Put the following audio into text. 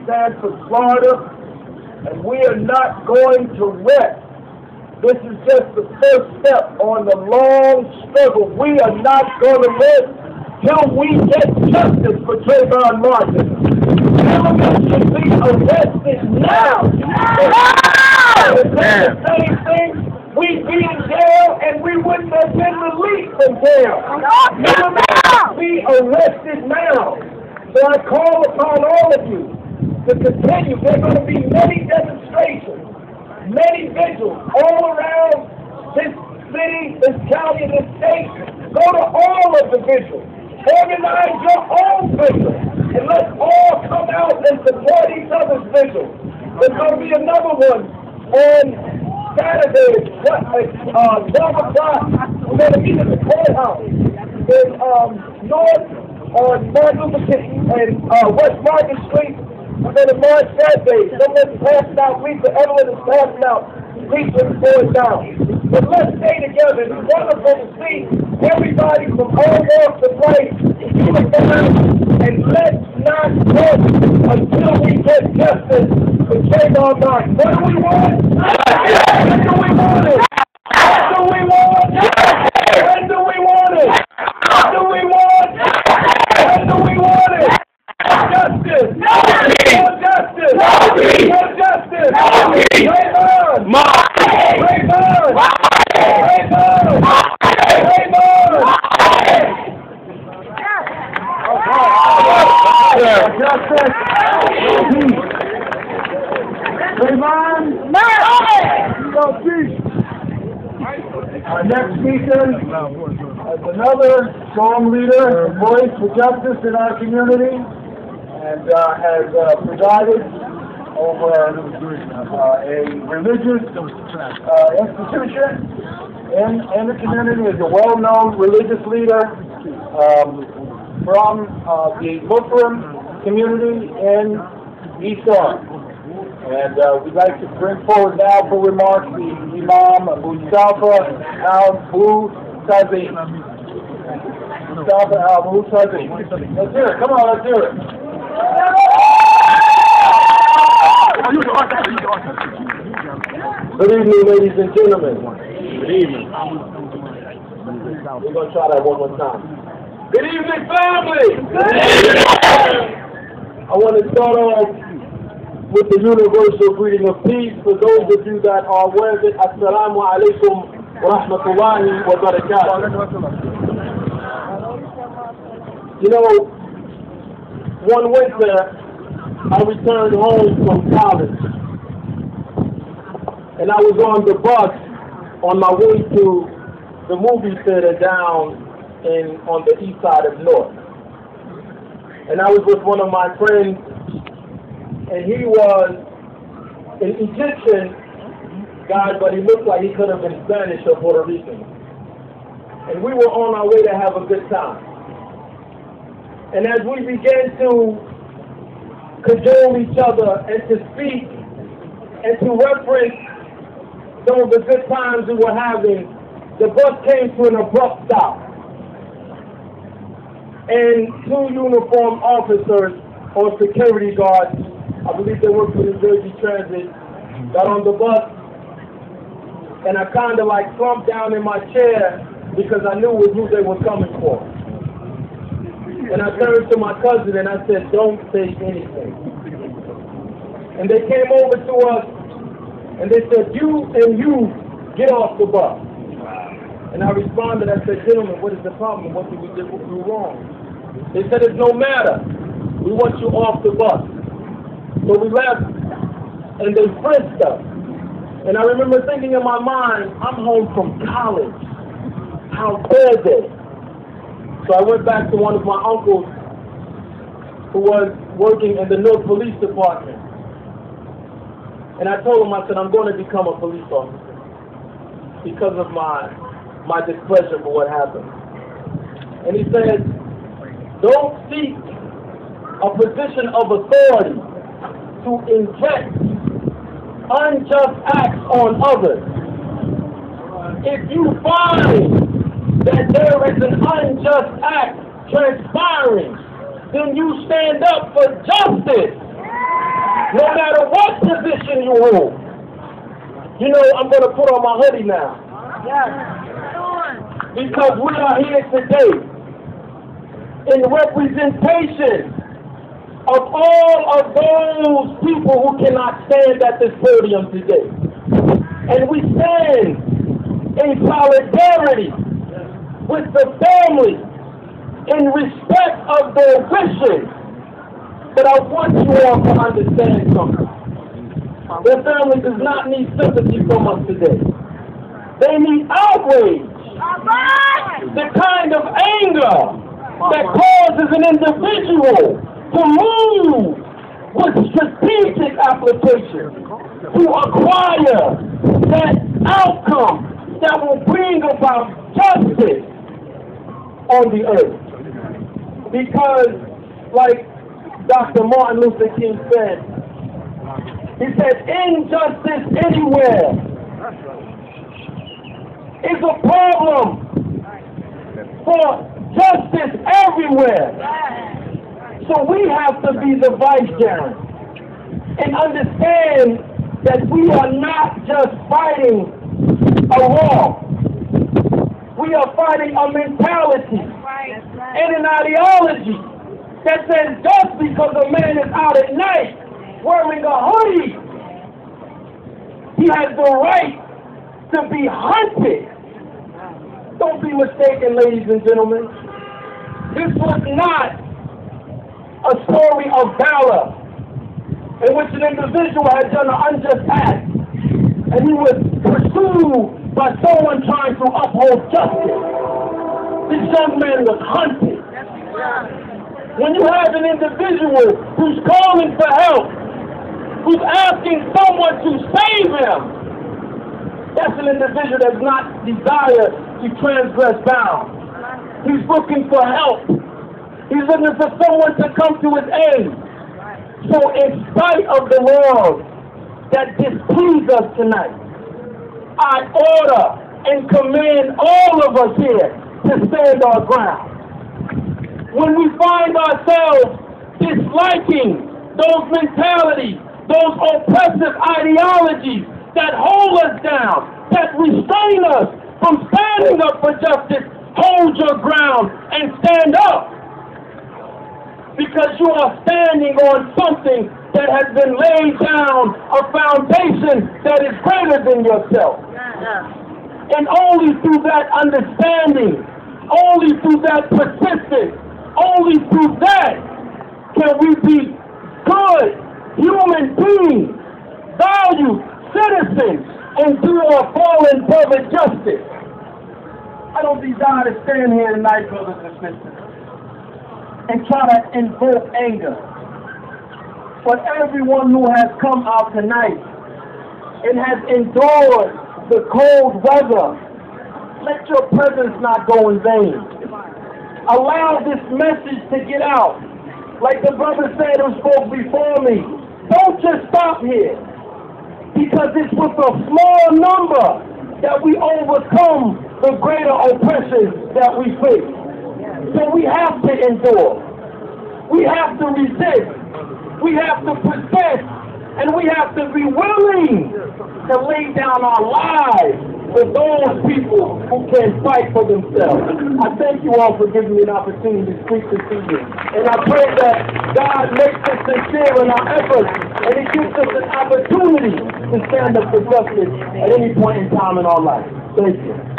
stand for Florida, and we are not going to rest. This is just the first step on the long struggle. We are not going to rest till we get justice for Trayvon Martin. Gentlemen should be arrested now. It's the same thing. We'd be in jail and we wouldn't have been released from jail. Gentlemen should be arrested now. So I call upon all of you to continue. There are going to be many demonstrations, many vigils all around this city, this county, this state. Go to all of the vigils. Organize your own vigil. And let's all come out and support each other's vigil. There's going to be another one on Saturday at 12 o'clock. We're going to meet at the courthouse in North on Martin Luther King and West Market Street. We're going to march that day. Someone's passing out pizza. Evelyn is passing out pizza before it's down. But let's stay together. It's wonderful to see everybody from all walks of life unified. And let's not quit until we get justice for Trayvon Martin. What do we want? When do we want it? What do we want? When do we want it? What do we want? When do we want it? Justice! More justice! More justice! Trayvon! Trayvon! Trayvon! Trayvon! Justice! Trayvon! Our next speaker is another strong leader, a voice for justice in our community, and has presided over a religious institution in the community, is a well-known religious leader from the Muslim community in East Orange. And we'd like to bring forward now for remarks the Imam Mustafa Al-Mu'tazi. Mustafa Al-Mu'tazi. Let's hear it. Come on, let's hear it. Good evening, ladies and gentlemen. Good evening. We're going to try that one more time. Good evening, family. Good evening. I want to start off with the universal greeting of peace. For those of you that are aware of it, Assalamu alaikum wa rahmatullahi wa barakatuh. You know, one winter, I returned home from college, and I was on the bus on my way to the movie theater down on the east side of North. And I was with one of my friends, and he was an Egyptian guy, but he looked like he could have been Spanish or Puerto Rican. And we were on our way to have a good time. And as we began to cajole each other and to speak and to reference some of the good times we were having, the bus came to an abrupt stop. And two uniformed officers or security guards, I believe they work for New Jersey Transit, got on the bus, and I kind of like slumped down in my chair because I knew who they were coming for. And I turned to my cousin and I said, "Don't say anything." And they came over to us and they said, "You and you get off the bus." And I responded, I said, "Gentlemen, what is the problem? What did we do wrong?" They said, "It's no matter. We want you off the bus." So we left, and they frisked us. And I remember thinking in my mind, I'm home from college. How dare they? So I went back to one of my uncles who was working in the North Police Department. And I told him, I said, I'm going to become a police officer because of my displeasure for what happened. And he said, don't seek a position of authority to inject unjust acts on others. If you find that there is an unjust act transpiring, then you stand up for justice. No matter what position you hold. You know, I'm going to put on my hoodie now. Because we are here today in representation of all of those people who cannot stand at this podium today. And we stand in solidarity with the family in respect of their wishes. But I want you all to understand something. Their family does not need sympathy from us today. They need outrage. The kind of anger that causes an individual to move with strategic application to acquire that outcome that will bring about justice on the earth. Because, like Dr. Martin Luther King said, he said, injustice anywhere is a problem for justice everywhere. So we have to be the vicegerent and understand that we are not just fighting a war. We are fighting a mentality and an ideology that says just because a man is out at night wearing a hoodie, he has the right to be hunted. Don't be mistaken, ladies and gentlemen. This was not a story of valor in which an individual had done an unjust act and he was pursued by someone trying to uphold justice. This young man was hunted. When you have an individual who's calling for help, who's asking someone to save him, that's an individual that does not desire to transgress bounds. He's looking for help. He's looking for someone to come to his aid. So in spite of the laws that displease us tonight, I order and command all of us here to stand our ground. When we find ourselves disliking those mentalities, those oppressive ideologies that hold us down, that restrain us from standing up for justice, hold your ground and stand up. Because you are standing on something that has been laid down, a foundation that is greater than yourself. And only through that understanding, only through that persistence, only through that can we be good human beings, valued citizens, and do our fallen brother justice. I don't desire to stand here tonight, brothers and sisters, and try to invoke anger. But everyone who has come out tonight and has endured the cold weather, let your presence not go in vain. Allow this message to get out. Like the brother said who spoke before me, don't just stop here. Because it's with a small number that we overcome the greater oppressions that we face. So we have to endure. We have to resist. We have to persist. And we have to be willing to lay down our lives for those people who can fight for themselves. I thank you all for giving me an opportunity to speak this evening. And I pray that God makes us sincere in our efforts and He gives us an opportunity to stand up for justice at any point in time in our life. Thank you.